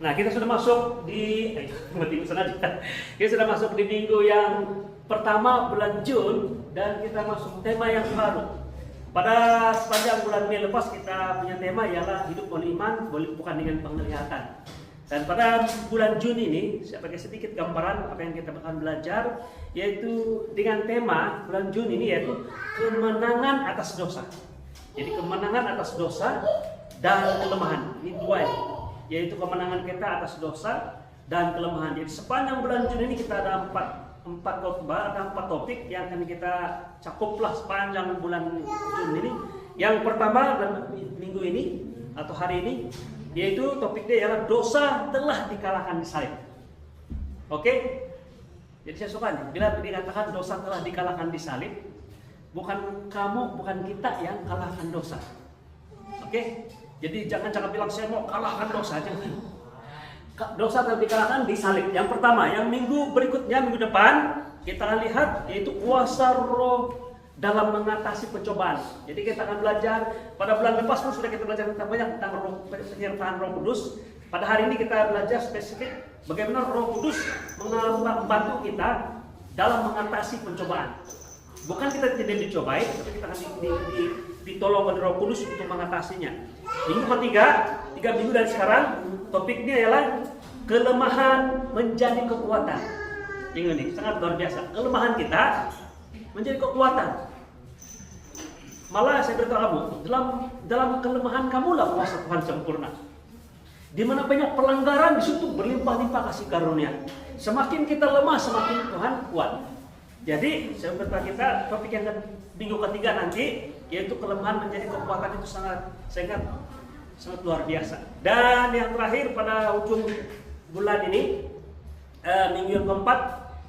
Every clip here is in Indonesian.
Nah, kita sudah masuk di kita sudah masuk di minggu yang pertama bulan Jun, dan kita masuk tema yang baru. Pada sepanjang bulan Mei lepas kita punya tema ialah hidup oleh iman, bukan dengan penglihatan. Dan pada bulan Jun ini, saya pakai sedikit gambaran apa yang kita akan belajar, yaitu dengan tema bulan Jun ini yaitu kemenangan atas dosa. Jadi kemenangan atas dosa dan kelemahan. Ini dua, yaitu kemenangan kita atas dosa dan kelemahan. Jadi sepanjang bulan Jun ini kita ada empat khotbah, ada 4 topik yang akan kita cakuplah sepanjang bulan Jun ini. Yang pertama dan minggu ini atau hari ini, yaitu topiknya ialah dosa telah dikalahkan di salib. Oke? Jadi saya suka nih, bila dikatakan dosa telah dikalahkan di salib, bukan kamu, bukan kita yang kalahkan dosa. Oke? Jadi jangan bilang saya mau kalahkan dosa, jangan. Dosa telah dikalahkan di salib. Yang pertama, yang minggu berikutnya, minggu depan kita akan lihat yaitu kuasa roh dalam mengatasi pencobaan. Jadi kita akan belajar, pada bulan lepas pun sudah kita belajar banyak tentang penyertaan Roh Kudus. Pada hari ini kita belajar spesifik bagaimana Roh Kudus membantu kita dalam mengatasi pencobaan. Bukan kita tidak dicobai, tapi kita akan ditolong oleh Roh Kudus untuk mengatasinya. Minggu ketiga, 3 minggu dari sekarang, topiknya ialah kelemahan menjadi kekuatan. Ini sangat luar biasa. Kelemahan kita menjadi kekuatan. Malah saya beritahu kamu, dalam kelemahan kamulah kuasa Tuhan sempurna. Di mana banyak pelanggaran, di situ berlimpah-limpah kasih karunia. Semakin kita lemah, semakin Tuhan kuat. Jadi saya beritahu kita topik yang minggu ketiga nanti, yaitu kelemahan menjadi kekuatan, itu sangat luar biasa. Dan yang terakhir pada ujung bulan ini, minggu yang keempat,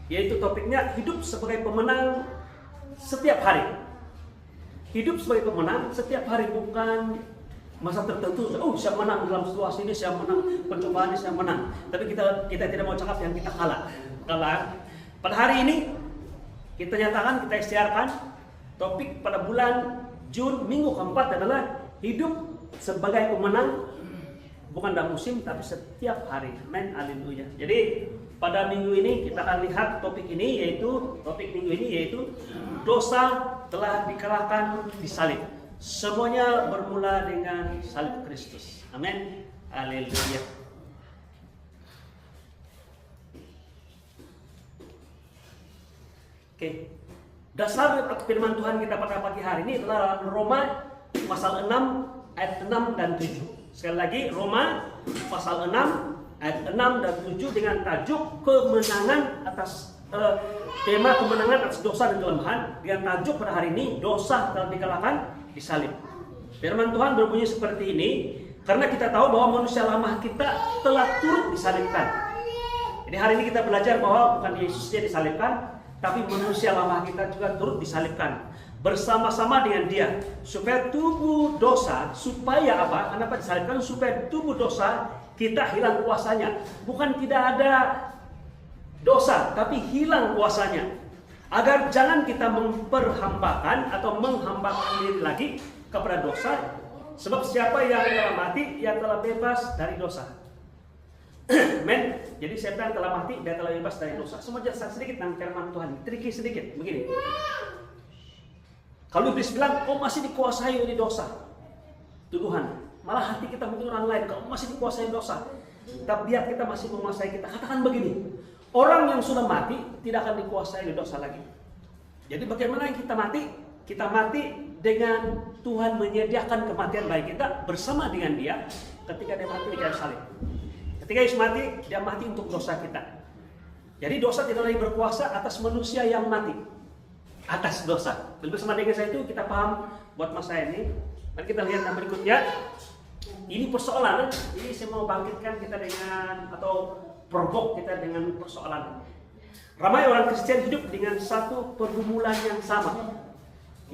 yaitu topiknya hidup sebagai pemenang setiap hari. Hidup sebagai pemenang setiap hari, bukan masa tertentu. Saya menang dalam situasi ini, saya menang pencobaan ini, saya menang. Tapi kita tidak mau cakap yang kita kalah. Pada hari ini kita nyatakan, kita istiharkan topik pada bulan Jun minggu keempat adalah hidup sebagai pemenang, bukan dalam musim tapi setiap hari. Amin, haleluya. Jadi pada minggu ini kita akan lihat topik minggu ini yaitu dosa telah dikalahkan di salib. Semuanya bermula dengan salib Kristus. Amin, haleluya. Oke. Dasar firman Tuhan kita pada pagi hari ini adalah Roma pasal 6 ayat 6 dan 7. Sekali lagi, Roma pasal 6 ayat 6 dan 7 dengan tajuk kemenangan atas tema kemenangan atas dosa dan kelemahan, dengan tajuk pada hari ini dosa telah dikalahkan di salib. Firman Tuhan berbunyi seperti ini, karena kita tahu bahwa manusia lama kita telah turut disalibkan. Jadi hari ini kita belajar bahwa bukan Yesusnya disalibkan, tapi manusia lama kita juga turut disalibkan bersama-sama dengan dia, supaya tubuh dosa, supaya apa? Kenapa disalibkan? Supaya tubuh dosa kita hilang kuasanya. Bukan tidak ada dosa, tapi hilang kuasanya. Agar jangan kita memperhambakan atau menghambakan diri lagi kepada dosa. Sebab siapa yang telah mati, ia telah bebas dari dosa. Men, jadi siapa yang telah mati, dia telah bebas dari dosa. Semua jelas sedikit tentang firman Tuhan. Tricky sedikit, begini. Kalau iblis bilang, kau masih dikuasai oleh dosa, tuduhan. Malah hati kita mungkin orang lain, kau masih dikuasai dosa. Tapi biar kita masih menguasai kita. Katakan begini, orang yang sudah mati tidak akan dikuasai oleh dosa lagi. Jadi bagaimana yang kita mati? Kita mati dengan Tuhan menyediakan kematian bagi kita bersama dengan dia ketika dia mati di kayu salib. Ketika Yesus mati, dia mati untuk dosa kita. Jadi dosa tidak lagi berkuasa atas manusia yang mati. Atas dosa. Bersama dengan saya itu kita paham buat masa ini. Mari kita lihat yang berikutnya. Ini persoalan. Ini saya mau bangkitkan kita dengan, atau provoke kita dengan persoalan. Ramai orang Kristen hidup dengan satu pergumulan yang sama.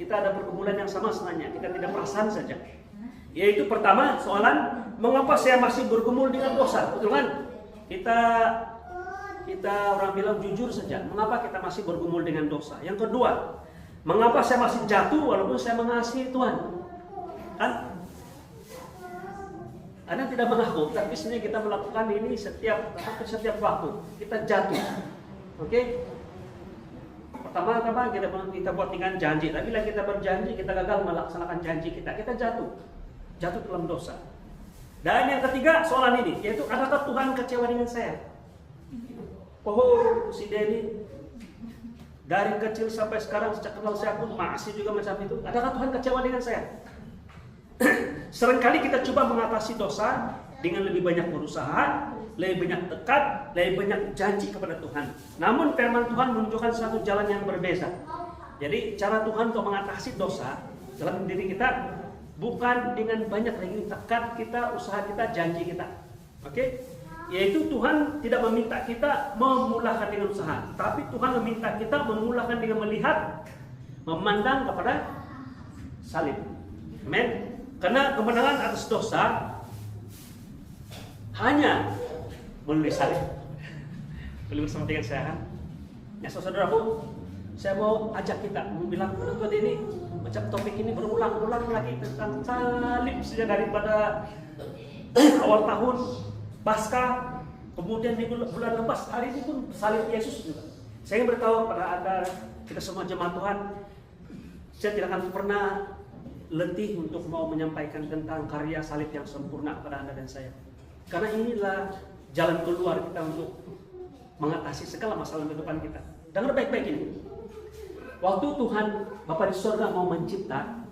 Kita ada pergumulan yang sama sebenarnya. Kita tidak perasaan saja. Yaitu pertama, soalan mengapa saya masih bergumul dengan dosa? Betul kan? Kita orang bilang jujur saja, mengapa kita masih bergumul dengan dosa? Yang kedua, mengapa saya masih jatuh walaupun saya mengasihi Tuhan? Kan? Anda tidak mengaku, tapi sebenarnya kita melakukan ini setiap waktu. Kita jatuh. Oke? Pertama-tama kita buat dengan janji, tapi bila kita berjanji, kita gagal melaksanakan janji kita jatuh dalam dosa. Dan yang ketiga soalan ini, yaitu adakah Tuhan kecewa dengan saya? Oh, si Denny dari kecil sampai sekarang sejak kenal saya pun masih juga macam itu. Adakah Tuhan kecewa dengan saya? Seringkali kita coba mengatasi dosa dengan lebih banyak berusaha, lebih banyak dekat, lebih banyak janji kepada Tuhan. Namun firman Tuhan menunjukkan satu jalan yang berbeda. Jadi cara Tuhan untuk mengatasi dosa dalam diri kita bukan dengan banyak lagi dekat kita, usaha kita, janji kita. Oke? Yaitu Tuhan tidak meminta kita memulakan dengan usaha, tapi Tuhan meminta kita memulakan dengan melihat, memandang kepada salib. Amin. Karena kemenangan atas dosa hanya melalui salib. Boleh bersama dengan saya kan? Ya saudaraku, saya mau ajak kita, mau bilang Tuhan ini macam topik ini berulang-ulang lagi tentang salib sejak daripada awal tahun Paskah, kemudian di bulan lepas hari ini pun salib Yesus juga. Saya ingin beritahu kepada Anda, kita semua jemaat Tuhan, saya tidak akan pernah letih untuk mau menyampaikan tentang karya salib yang sempurna kepada Anda dan saya. Karena inilah jalan keluar kita untuk mengatasi segala masalah kehidupan kita. Dengar baik-baik ini. Waktu Tuhan Bapa di surga mau mencipta,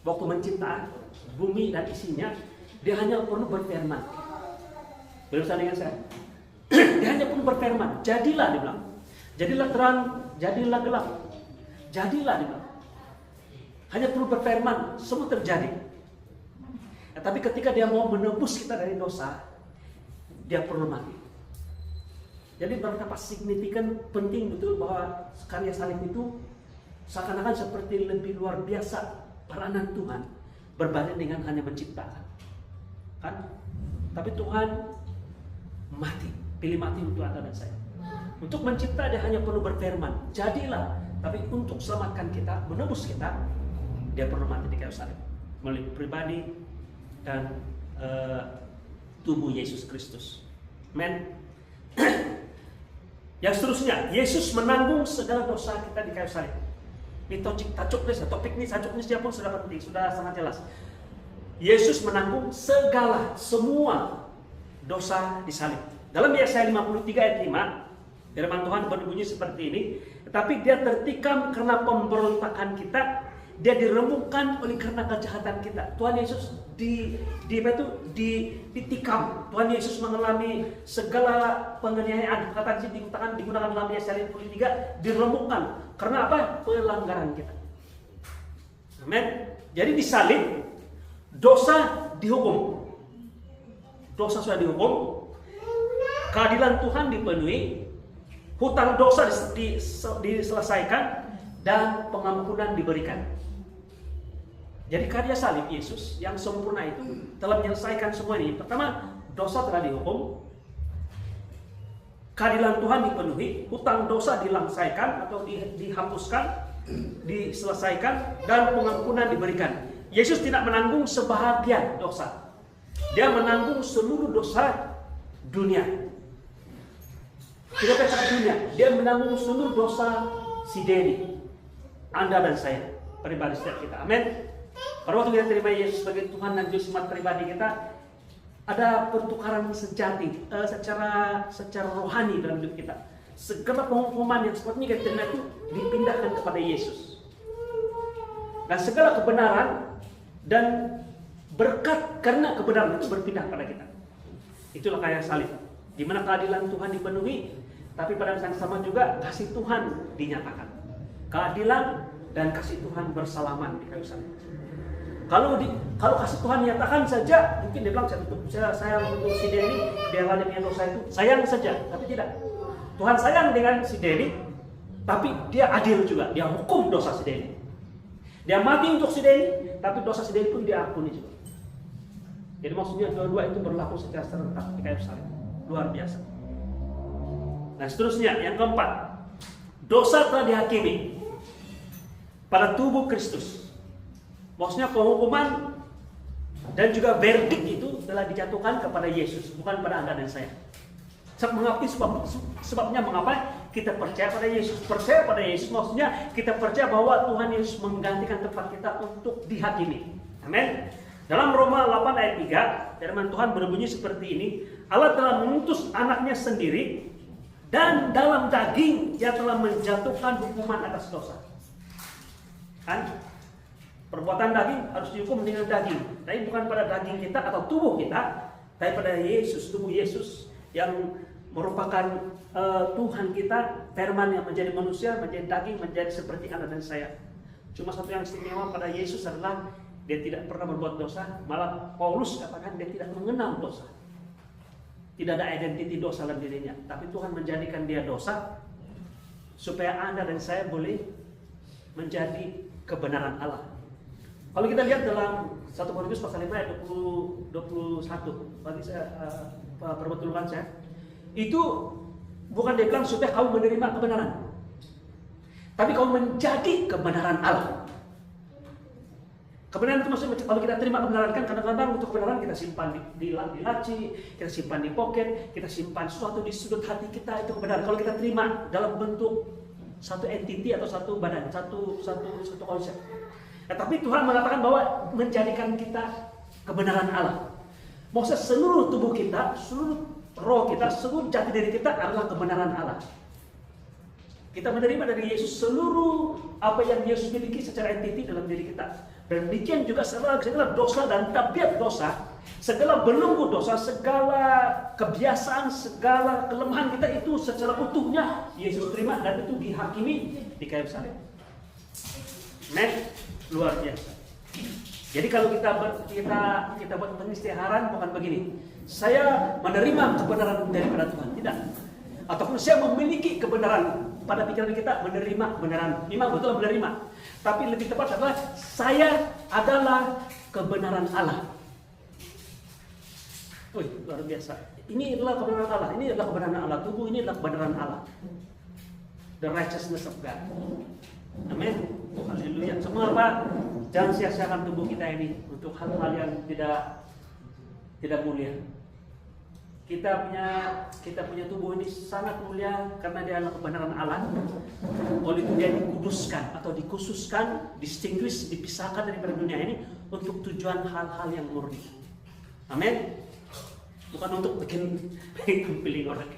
waktu mencipta bumi dan isinya, Dia hanya perlu berfirman. Bersama dengan saya. Dia hanya perlu berfirman. Jadilah, dia bilang. Jadilah terang, jadilah gelap. Jadilah, dia bilang. Hanya perlu berfirman, semua terjadi. Nah, tapi ketika Dia mau menebus kita dari dosa, Dia perlu mati. Jadi betapa signifikan, penting betul bahwa karya salib itu seakan-akan seperti lebih luar biasa peranan Tuhan berbanding dengan hanya menciptakan. Kan? Tapi Tuhan mati, pilih mati untuk Anda dan saya. Untuk mencipta Dia hanya perlu berfirman, jadilah. Tapi untuk selamatkan kita, menebus kita, Dia perlu mati di kayu salib melalui pribadi dan tubuh Yesus Kristus. Amen. Yang seterusnya, Yesus menanggung segala dosa kita di kayu salib. Ini topik ini siapapun sudah penting, sudah sangat jelas. Yesus menanggung semua dosa di salib. Dalam Yesaya 53 ayat 5, firman Tuhan berbunyi seperti ini, tetapi Dia tertikam karena pemberontakan kita, Dia diremukkan oleh karena kejahatan kita. Tuhan Yesus ditikam. Tuhan Yesus mengalami segala penganiayaan. Kata digunakan dalam Yesaya 53, diremukkan. Karena apa? Pelanggaran kita. Amin. Jadi di salib dosa dihukum. Dosa sudah dihukum. Keadilan Tuhan dipenuhi. Hutang dosa diselesaikan dan pengampunan diberikan. Jadi karya salib Yesus yang sempurna itu telah menyelesaikan semua ini. Pertama, dosa telah dihukum, keadilan Tuhan dipenuhi, hutang dosa diselesaikan atau dihapuskan, diselesaikan, dan pengampunan diberikan. Yesus tidak menanggung sebahagian dosa. Dia menanggung seluruh dosa dunia. Tidak pecah dunia. Dia menanggung seluruh dosa si Denny, Anda dan saya, pribadi setiap kita. Amin. Pada waktu kita terima Yesus sebagai Tuhan dan Juru Selamat pribadi kita, ada pertukaran sejati, secara rohani dalam hidup kita. Segala penghukuman yang seperti ini kita terima itu dipindahkan kepada Yesus. Dan segala kebenaran dan berkat karena kebenaran itu berpindah pada kita. Itulah karya salib, di mana keadilan Tuhan dipenuhi, tapi pada saat yang sama juga kasih Tuhan dinyatakan. Keadilan dan kasih Tuhan bersalaman di kayu salib. Kalau kasih Tuhan nyatakan saja, mungkin dia bilang saya untuk si Denny, dia lalai dengan dosa itu, sayang saja, tapi tidak. Tuhan sayang dengan si Denny, tapi Dia adil juga, Dia hukum dosa si Denny. Dia mati untuk si Denny, tapi dosa si Denny pun Dia ampuni juga. Jadi maksudnya dua-dua itu berlaku secara serentak di kayu salib, luar biasa. Nah seterusnya, yang keempat, dosa telah dihakimi pada tubuh Kristus. Maksudnya penghukuman dan juga verdict itu telah dijatuhkan kepada Yesus, bukan pada Anda dan saya. Sebabnya mengapa kita percaya pada Yesus? Percaya pada Yesus maksudnya kita percaya bahwa Tuhan Yesus menggantikan tempat kita untuk dihakimi. Amin. Dalam Roma 8 ayat 3, firman Tuhan berbunyi seperti ini, Allah telah mengutus anaknya sendiri dan dalam daging Dia telah menjatuhkan hukuman atas dosa. Kan? Perbuatan daging harus dihukum dengan daging, tapi bukan pada daging kita atau tubuh kita, tapi pada Yesus, tubuh Yesus yang merupakan Tuhan kita, firman yang menjadi manusia, menjadi daging, menjadi seperti Anda dan saya. Cuma satu yang istimewa pada Yesus adalah Dia tidak pernah berbuat dosa, malah Paulus katakan Dia tidak mengenal dosa. Tidak ada identiti dosa dalam dirinya, tapi Tuhan menjadikan Dia dosa supaya Anda dan saya boleh menjadi kebenaran Allah. Kalau kita lihat dalam 1 Korintus pasal 5 ayat 21, bagi saya perbetulkan saya, itu bukan dia bilang supaya kamu menerima kebenaran, tapi kamu menjadi kebenaran Allah. Kebenaran itu maksudnya kalau kita terima kebenaran, kan kadang-kadang untuk kebenaran kita simpan di laci, kita simpan di pocket, kita simpan sesuatu di sudut hati kita, itu kebenaran. Kalau kita terima dalam bentuk satu entiti atau satu badan, satu konsep. Nah, tapi Tuhan mengatakan bahwa menjadikan kita kebenaran Allah. Maksudnya seluruh tubuh kita, seluruh roh kita, seluruh jati diri kita adalah kebenaran Allah. Kita menerima dari Yesus seluruh apa yang Yesus miliki secara entiti dalam diri kita. Dan demikian juga segala dosa dan tabiat dosa, segala belenggu dosa, segala kebiasaan, segala kelemahan kita itu secara utuhnya Yesus terima dan itu dihakimi di kayu salib. Luar biasa. Jadi kalau kita buat pengistiharan bukan begini. Saya menerima kebenaran daripada Tuhan, tidak. Ataupun saya memiliki kebenaran. Pada pikiran kita menerima kebenaran. Memang betul menerima. Tapi lebih tepat adalah saya adalah kebenaran Allah. Luar biasa. Ini adalah kebenaran Allah. Ini adalah kebenaran Allah. Tubuh ini adalah kebenaran Allah. The righteousness of God. Amin. Haleluya. Semua apa? Jangan sia-siakan tubuh kita ini untuk hal-hal yang tidak mulia. Kita punya tubuh ini sangat mulia karena dia adalah kebenaran Allah. Oleh itu dia dikuduskan atau dikhususkan, distinguish, dipisahkan daripada dunia ini untuk tujuan hal-hal yang murni. Amin. Bukan untuk bikin piling orang.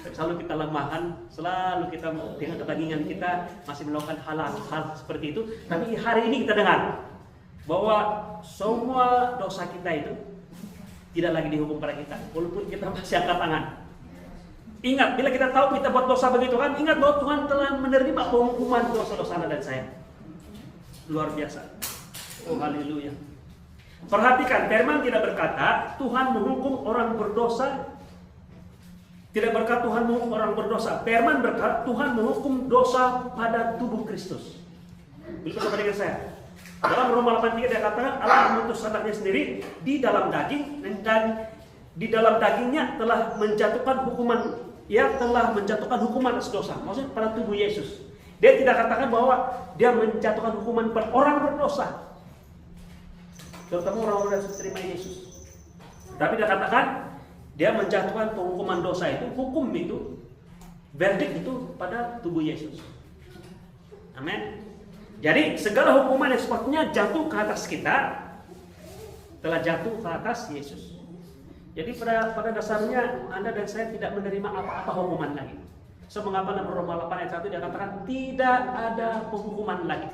Selalu kita lemahkan, selalu kita dengan kedagingan kita masih melakukan hal-hal seperti itu. Tapi hari ini kita dengar bahwa semua dosa kita itu tidak lagi dihukum pada kita, walaupun kita masih angkat tangan. Ingat, bila kita tahu kita buat dosa begitu kan, ingat bahwa Tuhan telah menerima penghukuman dosa-dosa Anda dan saya. Luar biasa. Oh haleluya. Perhatikan, firman tidak berkata Tuhan menghukum orang berdosa. Tidak berkata Tuhan menghukum orang berdosa. Firman berkata Tuhan menghukum dosa pada tubuh Kristus. Bisa bersama dengan saya. Dalam Roma 8:3 dia katakan Allah mengutus anaknya sendiri di dalam daging dan di dalam dagingnya telah menjatuhkan hukuman. Ia telah menjatuhkan hukuman atas dosa. Maksudnya pada tubuh Yesus. Dia tidak katakan bahwa dia menjatuhkan hukuman pada orang berdosa, terutama orang-orang yang terima Yesus. Tapi dia katakan dia menjatuhkan penghukuman dosa itu, hukum itu, verdict itu pada tubuh Yesus. Amin. Jadi segala hukuman yang sepatutnya jatuh ke atas kita telah jatuh ke atas Yesus. Jadi pada dasarnya Anda dan saya tidak menerima apa-apa hukuman lagi. So mengapa dalam Roma 8 ayat 1 dia katakan tidak ada penghukuman lagi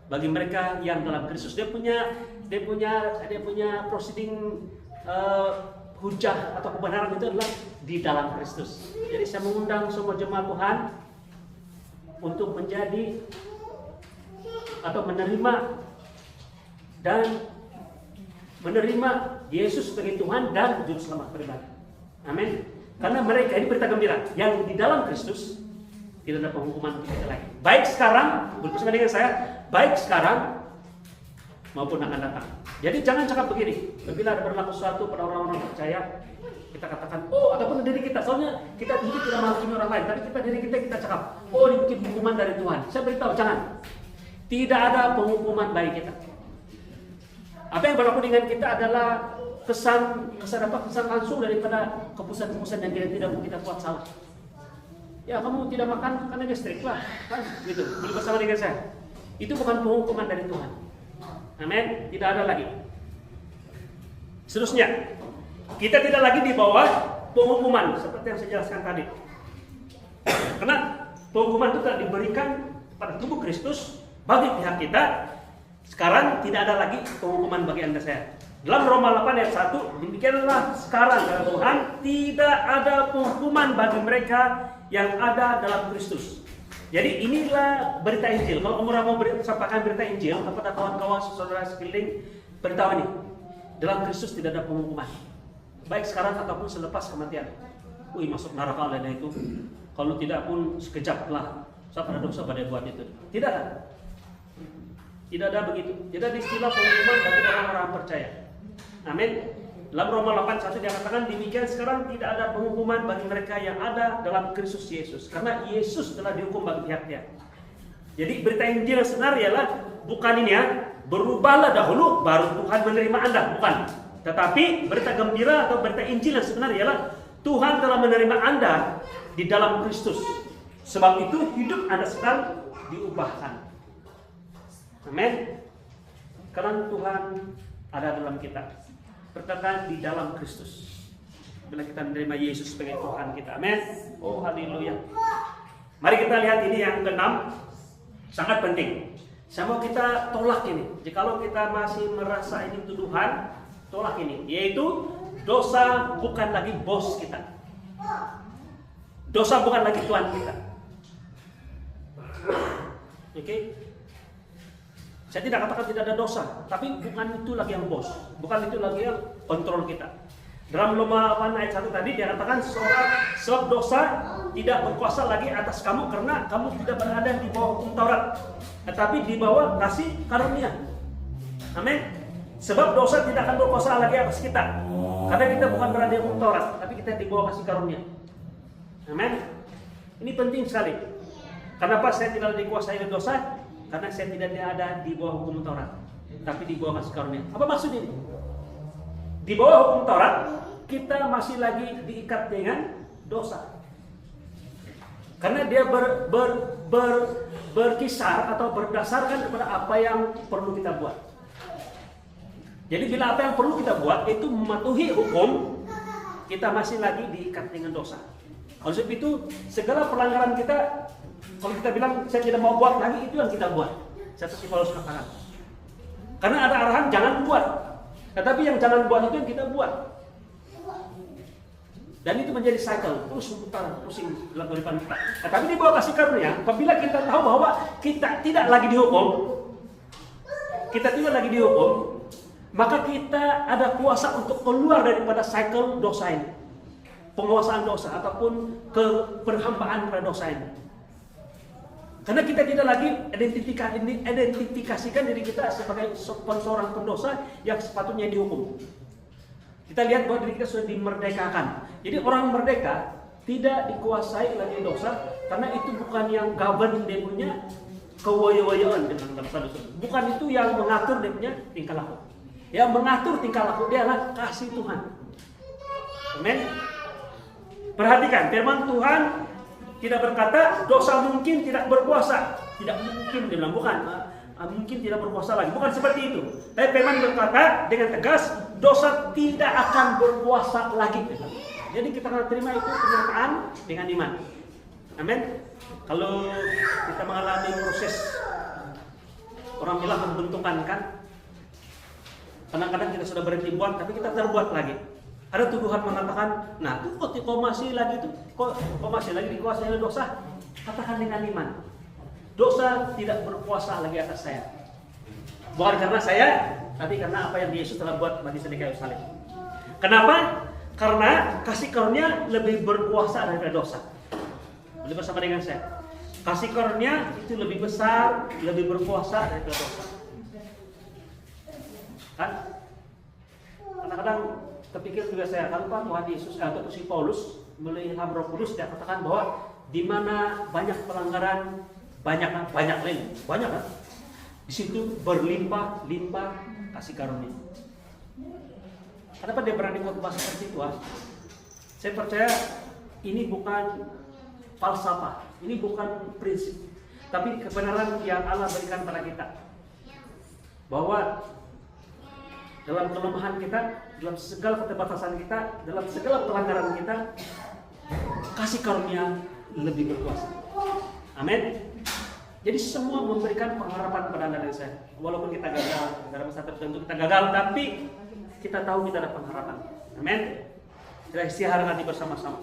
bagi mereka yang dalam Kristus. Dia punya proceeding hujah atau kebenaran itu adalah di dalam Kristus. Jadi saya mengundang semua jemaat Tuhan untuk menjadi atau menerima Yesus sebagai Tuhan dan Juru Selamat pribadi. Amin. Karena mereka ini berita gembira yang di dalam Kristus tidak ada penghukuman kita lagi. Baik sekarang, bersama dengan saya, baik sekarang maupun akan datang. Jadi jangan cakap begini. Bila ada berlaku sesuatu pada orang-orang percaya, kita katakan, ataupun diri kita. Soalnya kita mungkin tidak menghakimi orang lain, tapi diri kita cakap, ini mungkin hukuman dari Tuhan. Saya beritahu, jangan. Tidak ada penghukuman bagi kita. Apa yang berlaku dengan kita adalah kesan langsung daripada keputusan yang tidak kita buat salah. Ya kamu tidak makan karena gastrik lah, kan? Gitu. Beli bersama dengan saya. Itu bukan penghukuman dari Tuhan. Amin. Tidak ada lagi. Seterusnya, kita tidak lagi di bawah penghukuman seperti yang saya jelaskan tadi. Karena penghukuman itu telah diberikan pada tubuh Kristus bagi pihak kita. Sekarang tidak ada lagi penghukuman bagi Anda saya. Dalam Roma 8 ayat 1, demikianlah sekarang kata Tuhan, tidak ada penghukuman bagi mereka yang ada dalam Kristus. Jadi inilah berita Injil. Kalau kamu mau sampaikan berita Injil kepada kawan-kawan saudara sekeliling, beritahu ini, dalam Kristus tidak ada penghukuman. Baik sekarang ataupun selepas kematian. Masuk neraka lainnya itu. Kalau tidak pun sekejap lah. Siapa ada dosa pada buat itu? Tidak ada. Tidak ada begitu. Tidak ada istilah penghukuman bagi orang-orang percaya. Amin. Dalam Roma 8:1 dikatakan demikian sekarang tidak ada penghukuman bagi mereka yang ada dalam Kristus Yesus. Karena Yesus telah dihukum bagi pihaknya. Jadi berita Injil yang sebenarnya ialah bukan ini ya, berubahlah dahulu baru Tuhan menerima Anda, bukan. Tetapi berita gembira atau berita Injil yang sebenarnya ialah Tuhan telah menerima Anda di dalam Kristus. Sebab itu hidup Anda sedang diubahkan. Amin. Karena Tuhan ada dalam kita. Berkata di dalam Kristus. Bila kita menerima Yesus sebagai Tuhan kita. Amin. Oh haleluya. Mari kita lihat ini yang keenam. Sangat penting. Saya mau kita tolak ini. Jikalau kita masih merasa ini tuduhan, tolak ini. Yaitu dosa bukan lagi bos kita. Dosa bukan lagi Tuhan kita. Oke. Saya tidak katakan tidak ada dosa, tapi bukan itu lagi yang bos, bukan itu lagi yang kontrol kita. Dalam Roma 8 ayat 1 tadi dia katakan sebab dosa tidak berkuasa lagi atas kamu karena kamu tidak berada di bawah hukum Taurat, tetapi di bawah kasih karunia. Amin. Sebab dosa tidak akan berkuasa lagi atas kita, karena kita bukan berada di hukum Taurat, tapi kita di bawah kasih karunia. Amin. Ini penting sekali. Kenapa saya tidak dikuasai oleh dosa? Karena saya tidak ada di bawah hukum Taurat, tapi di bawah kasih karunia. Apa maksud ini? Di bawah hukum Taurat, kita masih lagi diikat dengan dosa. Karena dia berkisar atau berdasarkan kepada apa yang perlu kita buat. Jadi bila apa yang perlu kita buat itu mematuhi hukum, kita masih lagi diikat dengan dosa. Oleh sebab itu, segala pelanggaran kita, kalau kita bilang saya tidak mau buat lagi, itu yang kita buat. Seperti Paulus katakan. Karena ada arahan jangan buat. Tetapi yang jangan buat itu yang kita buat. Dan itu menjadi cycle, terus memutar, pusing dalam kehidupan kita. Tapi di bawah kasih karunia, apabila kita tahu bahwa kita tidak lagi dihukum, maka kita ada kuasa untuk keluar daripada cycle dosa ini. Penguasaan dosa ataupun keberhambaan pada dosa ini. Karena kita tidak lagi identifikasikan diri kita sebagai seorang pendosa yang sepatutnya dihukum. Kita lihat bahwa diri kita sudah dimerdekakan. Jadi orang merdeka tidak dikuasai lagi dosa, karena itu bukan yang govern dia punya kewaya-wayaan dengan dosa. Bukan itu yang mengatur dia punya tingkah laku. Yang mengatur tingkah laku dia adalah kasih Tuhan. Amin. Perhatikan, firman Tuhan tidak berkata dosa mungkin tidak berkuasa. Tidak mungkin, dia bilang bukan. Mungkin tidak berkuasa lagi. Bukan seperti itu. Tapi firman berkata dengan tegas, dosa tidak akan berkuasa lagi. Jadi kita akan terima itu kenyataan dengan iman. Amin. Kalau kita mengalami proses, orang bilang membentukkan kan. Kadang-kadang kita sudah berhenti buat, tapi kita terbuat lagi. Ada tuduhan mengatakan, nah itu kok masih lagi dikuasai oleh dosa? Katakan dengan iman, dosa tidak berkuasa lagi atas saya. Bukan karena saya, tapi karena apa yang Yesus telah buat bagi saya di kayu salib. Kenapa? Karena kasih karunia lebih berkuasa daripada dosa. Boleh bersama dengan saya? Kasih karunia itu lebih besar, lebih berkuasa daripada dosa. Kan? Kadang-kadang terpikir juga saya, kalau Tuhan Yesus atau si Paulus melalui ilham Roh Kudus dia katakan bahwa di mana banyak pelanggaran, banyak kan? Di situ berlimpah-limpah kasih karunia. Kenapa dia berani khotbah seperti itu? Saya percaya ini bukan falsafah, ini bukan prinsip, tapi kebenaran yang Allah berikan pada kita. Bahwa dalam kelemahan kita, dalam segala keterbatasan kita, dalam segala pelanggaran kita, kasih karunia lebih berkuasa. Amin. Jadi semua memberikan pengharapan pada Anda dan saya. Walaupun kita gagal, dalam masa tertentu kita gagal, tapi kita tahu kita ada pengharapan. Amin. Kita istirahat nanti bersama-sama.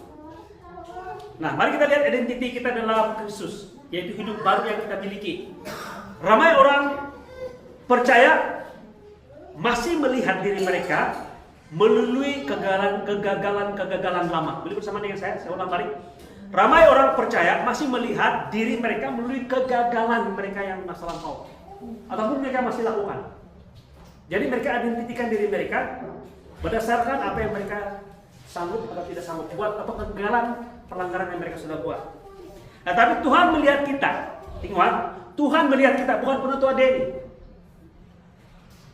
Nah, mari kita lihat identiti kita dalam Kristus, yaitu hidup baru yang kita miliki. Ramai orang percaya masih melihat diri mereka melalui kegagalan lama. Boleh bersama dengan saya ulang balik. Ramai orang percaya masih melihat diri mereka melalui kegagalan mereka yang masa lampau, ataupun mereka masih lakukan. Jadi mereka identitikan diri mereka berdasarkan apa yang mereka sanggup atau tidak sanggup buat, atau kegagalan pelanggaran yang mereka sudah buat. Nah, tapi Tuhan melihat kita, ingat, Tuhan melihat kita, bukan penutua Denny,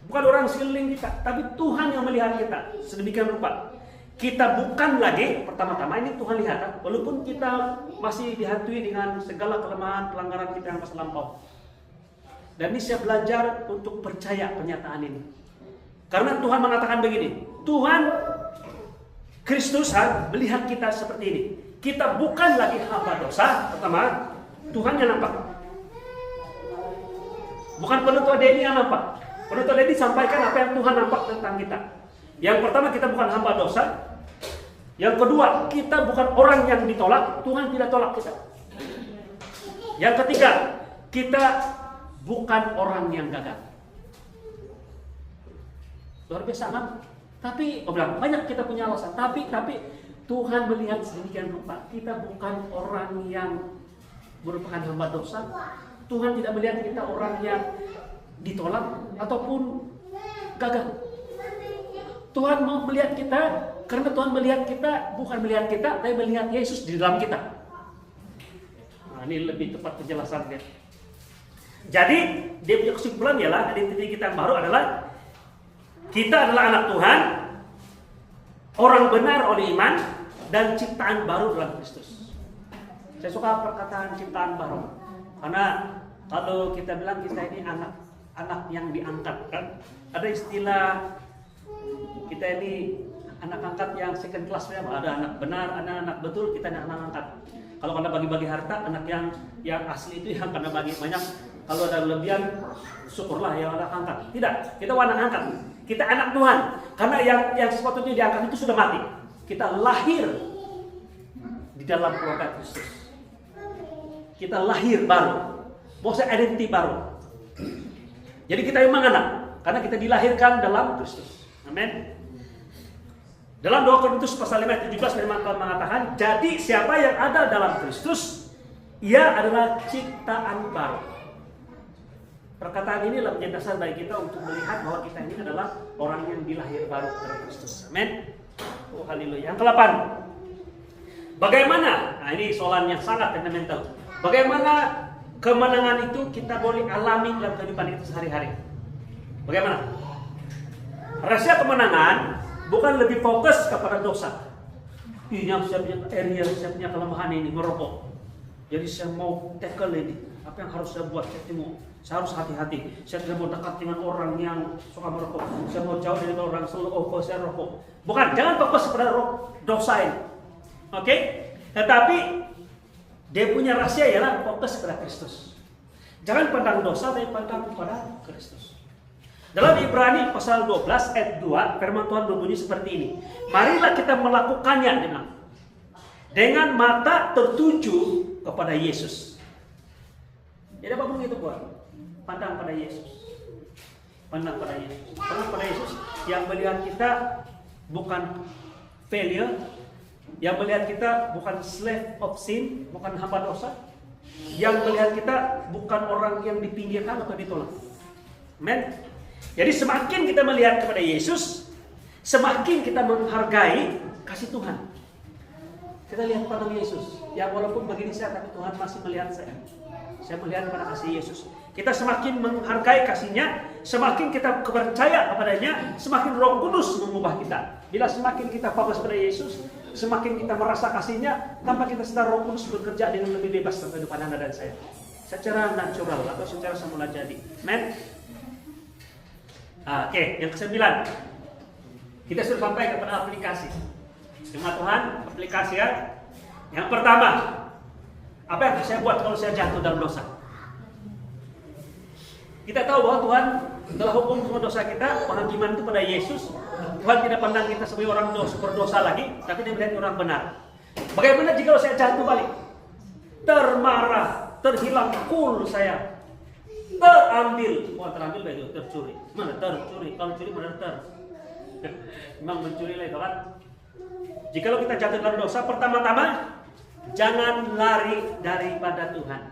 bukan orang sekeliling kita, tapi Tuhan yang melihat kita sedemikian rupa. Kita bukan lagi, pertama-tama ini Tuhan lihat, walaupun kita masih dihantui dengan segala kelemahan, pelanggaran kita yang masa lampau. Dan ini saya belajar untuk percaya pernyataan ini. Karena Tuhan mengatakan begini, Tuhan Kristus melihat kita seperti ini. Kita bukan lagi hamba dosa, pertama, Tuhan yang nampak. Bukan penutua Denny yang nampak. Penutua Denny sampaikan apa yang Tuhan nampak tentang kita. Yang pertama, kita bukan hamba dosa. Yang kedua, kita bukan orang yang ditolak. Tuhan tidak tolak kita. Yang ketiga, kita bukan orang yang gagal. Luar biasa kan? Tapi, banyak kita punya alasan. Tapi Tuhan melihat sedemikian rupa. Kita bukan orang yang merupakan hamba dosa. Tuhan tidak melihat kita orang yang ditolak ataupun gagal. Tuhan mau melihat kita, karena Tuhan melihat kita, bukan melihat kita, tapi melihat Yesus di dalam kita. Nah, ini lebih tepat penjelasannya. Jadi, dia punya kesimpulan ialah identitas kita yang baru adalah kita adalah anak Tuhan, orang benar oleh iman, dan ciptaan baru dalam Kristus. Saya suka perkataan ciptaan baru, karena kalau kita bilang kita ini anak yang diangkat, kan? Ada istilah kita ini anak angkat yang second class, ya. Ada anak benar, ada anak betul, kita anak angkat. Kalau karena bagi-bagi harta, anak yang asli itu yang karena bagi banyak. Kalau ada lebihan, syukurlah yang anak angkat. Tidak, kita anak angkat. Kita anak Tuhan. Karena yang sepatutnya diangkat itu sudah mati. Kita lahir di dalam keluarga Kristus. Kita lahir baru. Maksudnya identiti baru. Jadi kita memang anak, karena kita dilahirkan dalam Kristus. Amin. Dalam 2 Korintus pasal 5 ayat 17 firman Tuhan mengatakan, jadi siapa yang ada dalam Kristus, ia adalah ciptaan baru. Perkataan ini adalah menjadi dasar bagi kita untuk melihat bahwa kita ini adalah orang yang dilahir baru dalam Kristus. Amin. Oh, haleluya. Yang ke-8. Bagaimana? Nah, ini soalan yang sangat fundamental. Bagaimana kemenangan itu kita boleh alami dalam kehidupan kita sehari-hari? Bagaimana? Rahasia kemenangan bukan lebih fokus kepada dosa. Ini yang saya punya area, saya punya kelemahan ini, merokok. Jadi saya mau tackle ini. Apa yang harus saya buat? Saya harus hati-hati. Saya tidak mau dekat dengan orang yang suka merokok. Saya mau jauh dari orang selalu saya rokok. Bukan, jangan fokus pada dosa ini. Oke? Tetapi dia punya rahasia ialah fokus pada Kristus. Jangan pandang dosa, tapi pandang pada Kristus. Dalam Ibrani pasal 12 ayat 2, firman Tuhan berbunyi seperti ini. Marilah kita melakukannya dengan mata tertuju kepada Yesus. Jadi apa begitu buat? Pandang pada Yesus. Pandang pada Yesus. Pandang pada Yesus yang melihat kita bukan failure, yang melihat kita bukan slave of sin, bukan hamba dosa, yang melihat kita bukan orang yang dipinggirkan atau ditolak. Amen. Jadi semakin kita melihat kepada Yesus, semakin kita menghargai kasih Tuhan. Kita lihat pada Yesus. Ya walaupun begini saya, tapi Tuhan masih melihat saya. Saya melihat pada kasih Yesus kita semakin menghargai kasih-Nya, semakin kita percaya kepadanya, semakin Roh Kudus mengubah kita. Bila semakin kita fokus pada Yesus, semakin kita merasa kasih-Nya, tanpa kita sadar Roh Kudus bekerja dengan lebih bebas dalam kehidupan Anda dan saya. Secara natural atau secara semula jadi. Amen. Oke, yang ke-9. Kita sudah sampai kepada aplikasi. Firman Tuhan, aplikasi ya. Yang pertama, apa yang saya buat kalau saya jatuh dalam dosa? Kita tahu bahwa Tuhan telah hukum semua dosa kita, penghakiman itu pada Yesus. Tuhan tidak pandang kita sebagai orang berdosa lagi, tapi Dia melihat orang benar. Bagaimana jika saya jatuh balik? Termarah, terhilang cool saya, terambil, terambil itu tercuri. Mana tercuri? Kalau curi mana memang mencuri lah itu kan. Jikalau kita jatuh dalam dosa, pertama-tama jangan lari daripada Tuhan.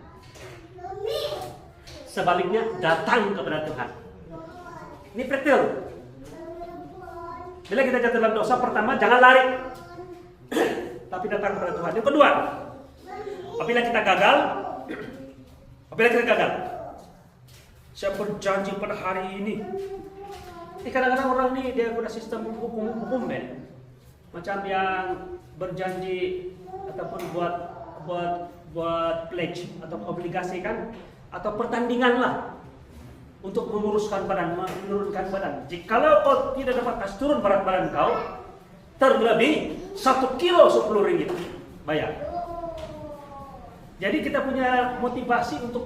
Sebaliknya datang kepada Tuhan. Ini praktikal. Bila kita jatuh dalam dosa, pertama jangan lari, tapi datang kepada Tuhan. Yang kedua, apabila kita gagal, saya berjanji pada hari ini. Ini kadang-kadang orang ini dia punya sistem hukum macam yang berjanji ataupun buat pledge atau obligasi kan, atau pertandingan lah untuk menguruskan badan, menurunkan badan. Jikalau kau tidak dapat kasih turun berat badan kau terlebih 1 kilo 10 ringgit bayar. Jadi kita punya motivasi untuk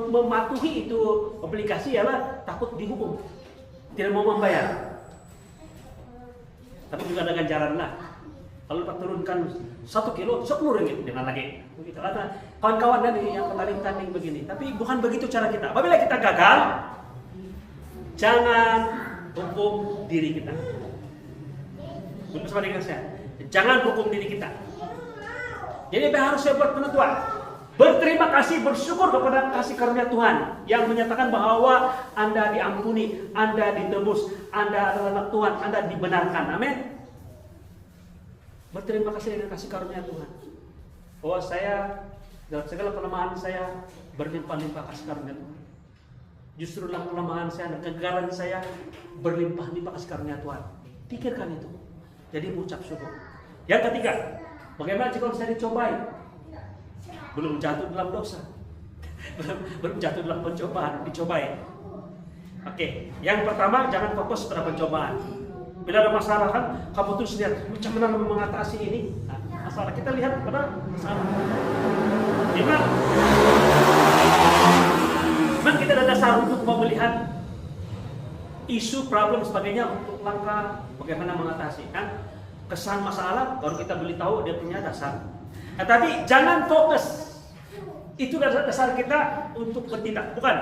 mematuhi itu obligasi ialah takut dihukum, tidak mau membayar. Tapi juga ada ganjaran lah. Kalau dapat turunkan 1 kilo 10 ringgit dengan lagi. Begitu kata kawan-kawan tadi yang tanding begini. Tapi bukan begitu cara kita. Apabila kita gagal, jangan hukum diri kita. Bersama dengan saya, jangan hukum diri kita. Jadi harus saya buat penentuan. Berterima kasih, bersyukur kepada kasih karunia Tuhan yang menyatakan bahwa Anda diampuni, Anda ditebus, Anda adalah anak Tuhan, Anda dibenarkan. Amin. Berterima kasih dengan kasih karunia Tuhan. Bahwa saya dalam segala kelemahan saya berlimpah-limpah kasih karunia Tuhan. Justru dalam kelemahan saya dan kegagalan saya berlimpah-limpah kasih karunia Tuhan. Pikirkan itu. Jadi mengucap syukur. Yang ketiga, bagaimana jika saya dicobai? Belum jatuh dalam dosa, belum jatuh dalam pencobaan, dicobai. Oke, yang pertama jangan fokus pada pencobaan. Bila ada masalah kan, kamu terus lihat macam mana mengatasi ini. Nah, masalah kita lihat pada masalah. Memang kita ada dasar untuk melihat isu problem sebagainya untuk langkah bagaimana mengatasi kan. Kesan masalah baru kita boleh tahu dia punya dasar. Nah, tapi jangan fokus itu dasar kita untuk bertindak, bukan.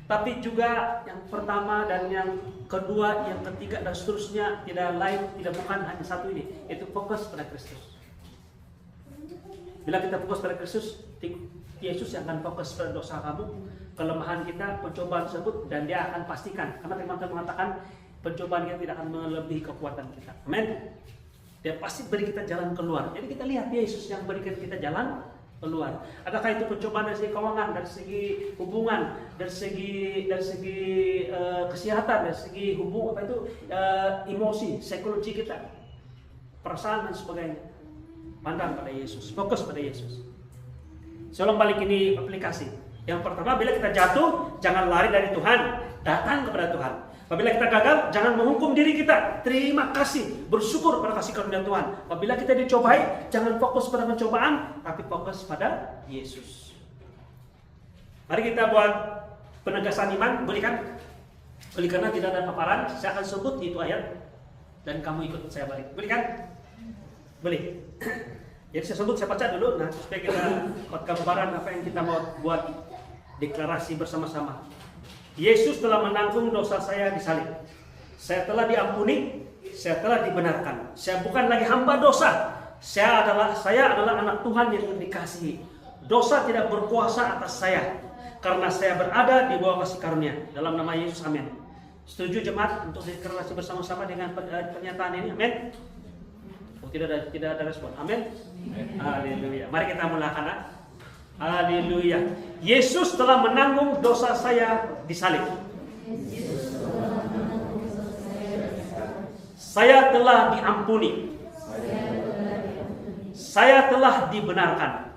Tapi juga yang pertama dan yang kedua, yang ketiga dan seterusnya tidak lain, tidak bukan hanya satu ini, yaitu fokus pada Kristus. Bila kita fokus pada Kristus, Yesus yang akan fokus pada dosa kamu, kelemahan kita, pencobaan tersebut, dan Dia akan pastikan. Karena firman Tuhan mengatakan pencobaan kita tidak akan melebihi kekuatan kita. Amin. Dia pasti beri kita jalan keluar. Jadi kita lihat Yesus yang berikan kita jalan keluar. Adakah itu pencobaan dari segi keuangan, dari segi hubungan, dari segi kesehatan, dari segi emosi, psikologi kita, perasaan dan sebagainya. Pandang pada Yesus, fokus pada Yesus. Sebelum balik ini aplikasi. Yang pertama, bila kita jatuh, jangan lari dari Tuhan, datang kepada Tuhan. Apabila kita gagal, jangan menghukum diri kita. Terima kasih, bersyukur pada kasih karunia Tuhan. Apabila kita dicobai, jangan fokus pada pencobaan, tapi fokus pada Yesus. Mari kita buat penegasan iman, boleh kan? Boleh, karena tidak ada paparan, saya akan sebut itu ayat dan kamu ikut saya balik. Boleh kan? Boleh. Jadi saya sebut, saya baca dulu, nah supaya kita buat gambaran apa yang kita mau buat deklarasi bersama-sama. Yesus telah menanggung dosa saya di salib. Saya telah diampuni, saya telah dibenarkan. Saya bukan lagi hamba dosa. Saya adalah anak Tuhan yang dikasihi. Dosa tidak berkuasa atas saya karena saya berada di bawah kasih karunia. Dalam nama Yesus, amin. Setuju jemaat untuk deklarasi bersama-sama dengan pernyataan ini? Amin. Oh, tidak ada respon. Amin. Haleluya. Mari kita mulakan. Haleluya. Yesus telah menanggung dosa saya di salib. Saya telah diampuni. Saya telah dibenarkan.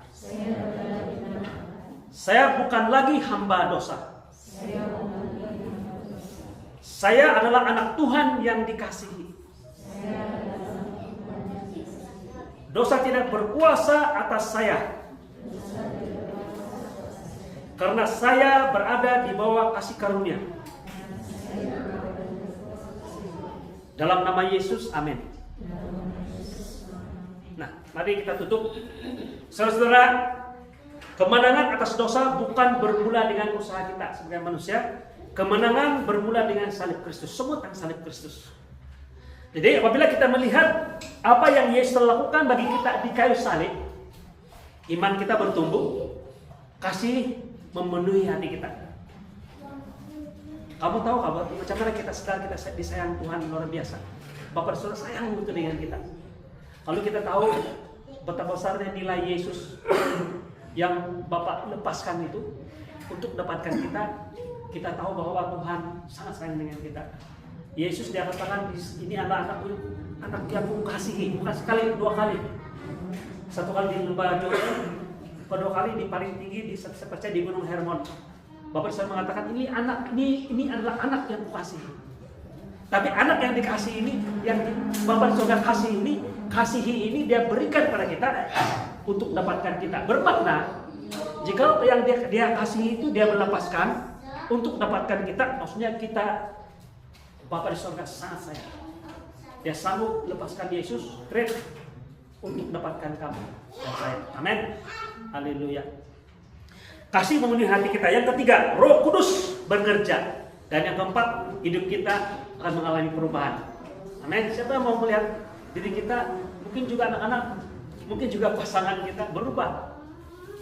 Saya bukan lagi hamba dosa. Saya adalah anak Tuhan yang dikasihi. Dosa tidak berkuasa atas saya, karena saya berada di bawah kasih karunia. Dalam nama Yesus, amin. Nah, mari kita tutup. Saudara-saudara, kemenangan atas dosa bukan bermula dengan usaha kita sebagai manusia. Kemenangan bermula dengan salib Kristus. Semua tentang salib Kristus. Jadi apabila kita melihat apa yang Yesus lakukan bagi kita di kayu salib, iman kita bertumbuh, kasih memenuhi hati kita. Kamu tahu macam mana kita sedang kita disayang Tuhan luar biasa. Bapak Saudara sayang betul dengan kita. Kalau kita tahu betapa besarnya nilai Yesus yang Bapak lepaskan itu untuk dapatkan kita tahu bahwa Tuhan sangat sayang dengan kita. Yesus dia katakan ini anak yang kukasihi, bukan sekali, dua kali. Satu kali di lembah Jordan, kedua kali di paling tinggi di Gunung Hermon. Bapak saya mengatakan ini adalah anak yang kukasihi. Tapi anak yang dikasihi ini, yang Bapak Saudara kasihi ini dia berikan kepada kita untuk dapatkan kita. Bermakna jika yang dia kasihi itu dia melepaskan untuk dapatkan kita, maksudnya kita Bapak di surga sangat sayang. Dia sanggup lepaskan Yesus untuk dapatkan kamu dan saya. Amin. Haleluya. Kasih memenuhi hati kita. Yang ketiga, Roh Kudus bekerja. Dan yang keempat, hidup kita akan mengalami perubahan. Amin. Siapa yang mau melihat diri kita, mungkin juga anak-anak, mungkin juga pasangan kita berubah.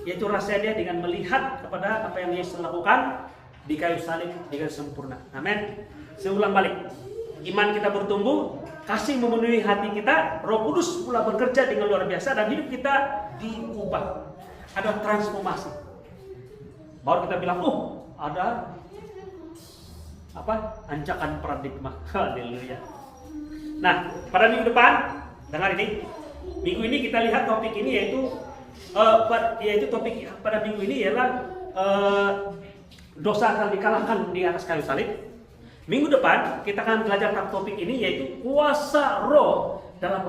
Yaitu rasanya dengan melihat kepada apa yang Yesus lakukan di kayu salib dengan sempurna. Amin. Saya ulang balik. Iman kita bertumbuh, kasih memenuhi hati kita, Roh Kudus pula bekerja dengan luar biasa dan hidup kita diubah. Ada transformasi. Baru kita bilang, ada anjakan paradigma. Haleluya. Nah, pada minggu depan, dengar ini. Minggu ini kita lihat topik ini yaitu topik pada minggu ini ialah dosa akan dikalahkan di atas kayu salib. Minggu depan kita akan belajar tentang topik ini yaitu kuasa Roh dalam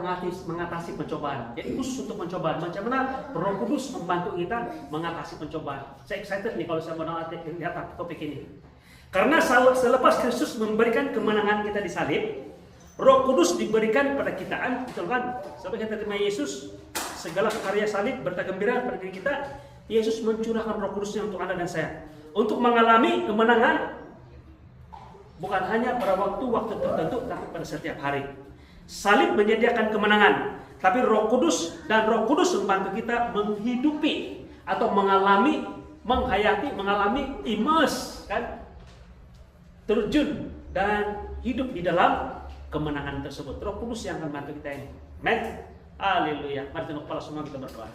mengatasi pencobaan. Jadi khusus untuk pencobaan, macam mana Roh Kudus membantu kita mengatasi pencobaan. Saya excited nih kalau saya mau lihat topik ini. Karena selepas Kristus memberikan kemenangan kita di salib, Roh Kudus diberikan kepada kita, betul kan? Sampai kita terima Yesus, segala karya salib berita gembira pada diri kita. Yesus mencurahkan Roh Kudusnya untuk Anda dan saya, untuk mengalami kemenangan. Bukan hanya pada waktu tertentu, tapi pada setiap hari. Salib menyediakan kemenangan, tapi Roh Kudus membantu kita menghidupi atau mengalami, immerse, kan? Terjun dan hidup di dalam kemenangan tersebut. Roh Kudus yang akan membantu kita ini. Amin. Haleluya. Mari tunduk kepala semua kita berdoa.